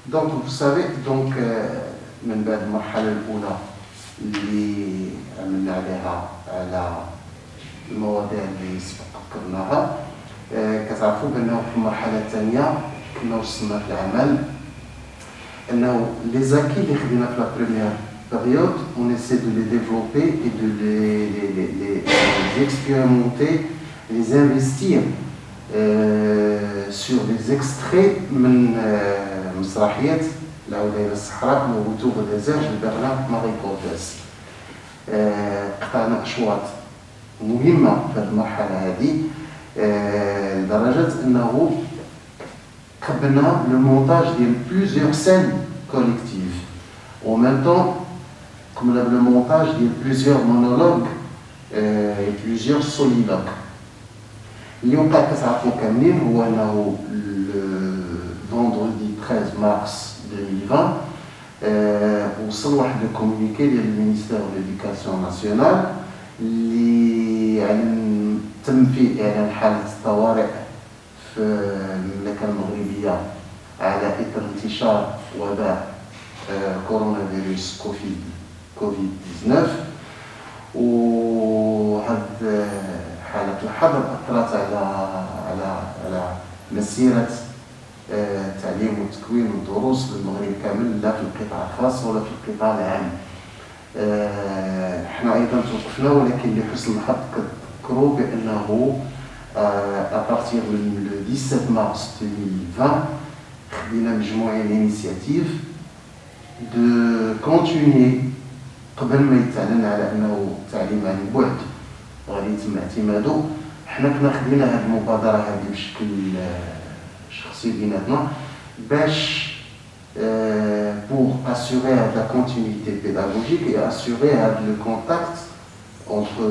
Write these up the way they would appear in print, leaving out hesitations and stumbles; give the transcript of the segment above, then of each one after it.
Donc, vous savez, donc, من بعد المرحلة الأولى اللي عملنا عليها على المواضيع اللي سبق ذكرناها، كتعرفوا بأنه في المرحلة الثانية كنا وصلنا في العمل أنه les acquis اللي خدينا في la première période, on essaie de les développer et de les expérimenter, les investir sur des extraits من مسرحية العودة إلى الصحراء أو رتوب الدزاج لبرنارد ماري كورتيس. قطعنا أشواط مهمة في المرحلة هذه لدرجة أنه قبلنا le montage ديال plusieurs scènes collectives. En même temps, comme le montage de plusieurs monologues et plusieurs soliloques. اللي وقع كتعرفوا كاملين هو أنه le vendredi 13 mars 2020 وصل واحد الكومونيكي ديال المينيستير de l'éducation nationale اللي تم فيه إعلان حالة الطوارئ في المملكة المغربية على إثر انتشار وباء كورونا فيروس كوفيد 19. وهذه حالة الحظر أثرت على مسيرة التعليم والتكوين والدروس بالمغرب كامل، لا في القطاع الخاص ولا في القطاع العام. احنا أيضا توقفنا، ولكن لحسن الحظ كتذكروا بأنه أبارتيغ من le 17 mars 2020 خدينا مجموعة d'initiatives de continuer قبل ما يتعلن على انه التعليم عن بعد غادي يتم اعتماده. حنا كنا خدينا هذه المبادره هذه بشكل شخصي بيناتنا باش pour assurer la continuité pédagogique et assurer le contact entre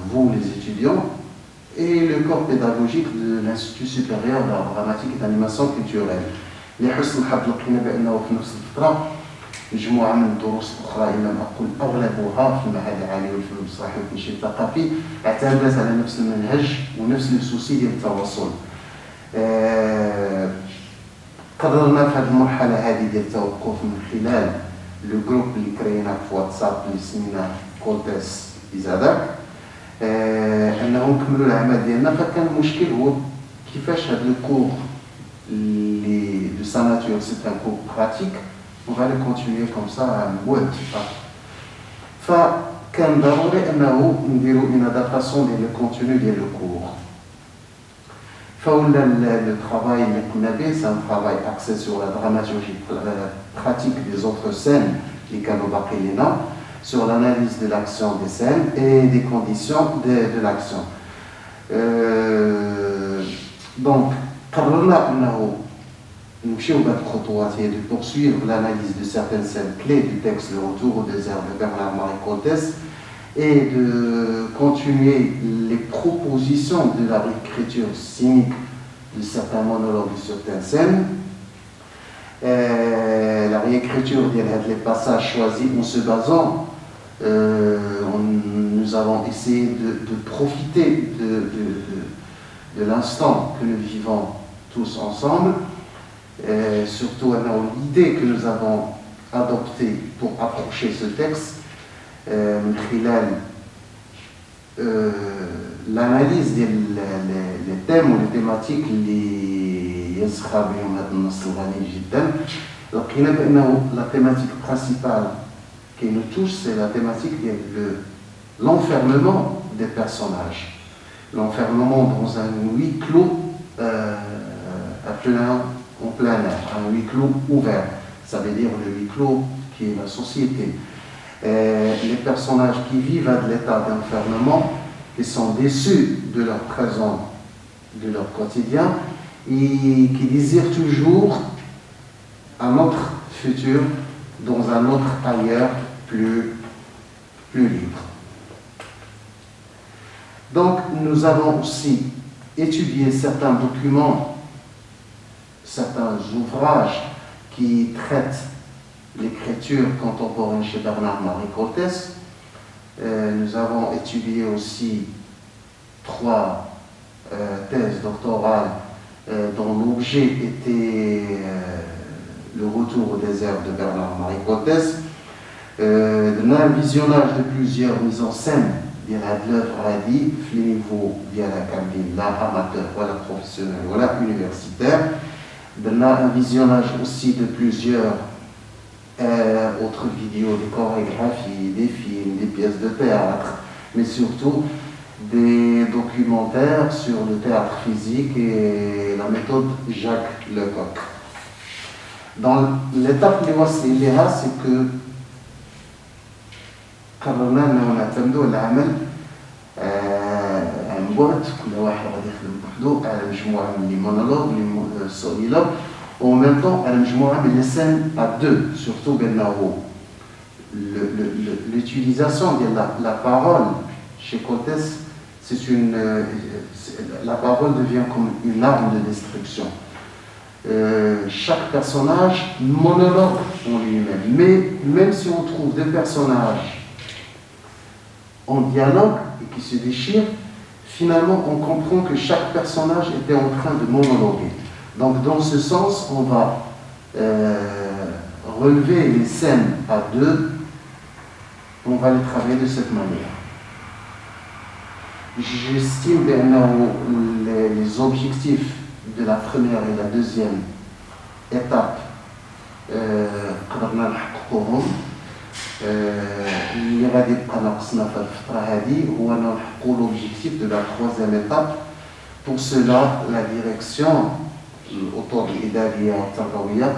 vous les étudiants et le corps pédagogique de l'Institut supérieur de la dramatique et d'animation culturelle. لحسن الحظ لقينا بانه في نفس الفتره مجموعة من الدروس الأخرى إن لم أقل أغلبها في المعهد العالي للفنون المسرحي والتنشيط الثقافي اعتمدت على نفس المنهج ونفس السوسي ديال التواصل. قررنا في هذه المرحلة هذه ديال التوقف من خلال لو جروب اللي كرينا في واتساب اللي سميناه كورتيس إزاداك أنه نكملوا العمل ديالنا. فكان المشكل هو كيفاش هذا الكور اللي دو سا ناتور سي ان كور براتيك on va le continuer comme ça à web. فكان ضروري انه نديروا une adaptation ديال الكونتوني ديال الكور. فولا le travail اللي كنا به c'est un travail axé sur la dramaturgie pratique des autres scènes اللي كانوا باقي لنا, sur l'analyse de l'action des scènes et des conditions de l'action. Donc قررنا انه نمشيو بهذه الخطوات هي de poursuivre l'analyse de certaines scènes clés du texte Le Retour au désert de Bernard-Marie Coltès et de continuer les propositions de la réécriture scénique de certains monologues de certaines scènes. La réécriture de les passages choisis en se basant, nous avons essayé de profiter de l'instant que nous vivons tous ensemble. Surtout l'idée que nous avons adoptée pour approcher ce texte, l'analyse des thèmes ou les thématiques اللي يسخر بهم هذا النص الغني جدا. لقينا بأنه la thématique principale qui nous touche, c'est la thématique de l'enfermement des personnages, l'enfermement dans un huis clos en plein air, un huis clos ouvert, ça veut dire le huis clos qui est la société. Les personnages qui vivent à l'état d'enfermement, qui sont déçus de leur présent, de leur quotidien, et qui désirent toujours un autre futur dans un autre ailleurs plus libre. Donc nous avons aussi étudié certains documents, certains ouvrages qui traitent l'écriture contemporaine chez Bernard-Marie Coltès. Nous avons étudié aussi 3 thèses doctorales dont l'objet était Le retour au désert de Bernard-Marie Cortès. Un visionnage de plusieurs mises en scène de l'œuvre هذه في niveau ديالها كاملين لا amateur ولا professionnel ولا universitaire. Un visionnage aussi de plusieurs autres vidéos, des chorégraphies, des films, des pièces de théâtre, mais surtout des documentaires sur le théâtre physique et la méthode Jacques Lecoq. Dans l'étape اللي واصلين ليها c'est que قررنا انه نعتمدوا على العمل عن بعد، كل واحد غادي يخدم بوحدو على مجموعه من لي مونولوج لي سوليلوج و ميم طون على مجموعه من لي سين ا دو. سورتو بانه l'utilisation de la parole chez Cortès, la parole devient comme une arme de destruction. Chaque personnage monologue en lui-même, mais même si on trouve des personnages en dialogue et qui se déchirent, finalement on comprend que chaque personnage était en train de monologuer. Donc dans ce sens, on va relever les scènes à deux, on va les travailler de cette manière. J'estime que les objectifs de la première et la deuxième étape قدرنا نحققوهم. اللي غادي يبقى ناقصنا في الفترة هذه هو نحققوا l'objectif de la troisième étape. Pour cela, la direction autour de l'إدارية والتربوية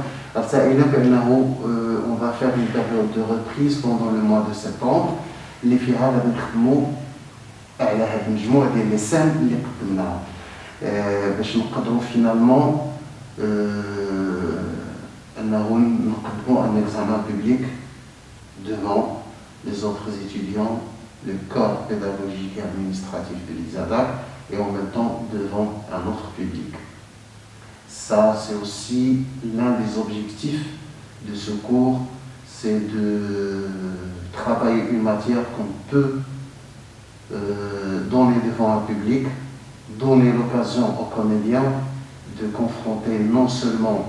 سائلة بأنه on va faire une période de reprise pendant le mois de septembre اللي فيها غادي نخدموا على هذه المجموعة ديال لي سين اللي قدمناهم باش نقدروا فينالمون أنه نقدموا un examen public devant les autres étudiants, le corps pédagogique et administratif de l'ISADAC et en même temps devant un autre public. Ça, c'est aussi l'un des objectifs de ce cours, c'est de travailler une matière qu'on peut donner devant un public, donner l'occasion aux comédiens de confronter non seulement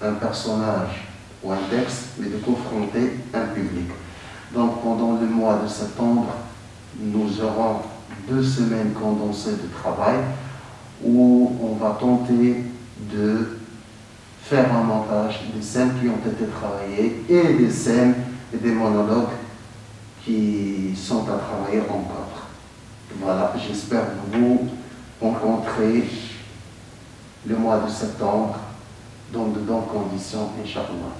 un personnage ou un texte, mais de confronter un public. Donc pendant le mois de septembre, nous aurons 2 semaines condensées de travail où on va tenter de faire un montage des scènes qui ont été travaillées et des scènes et des monologues qui sont à travailler encore. Voilà, j'espère vous rencontrer le mois de septembre dans de bonnes conditions, Inch'Allah.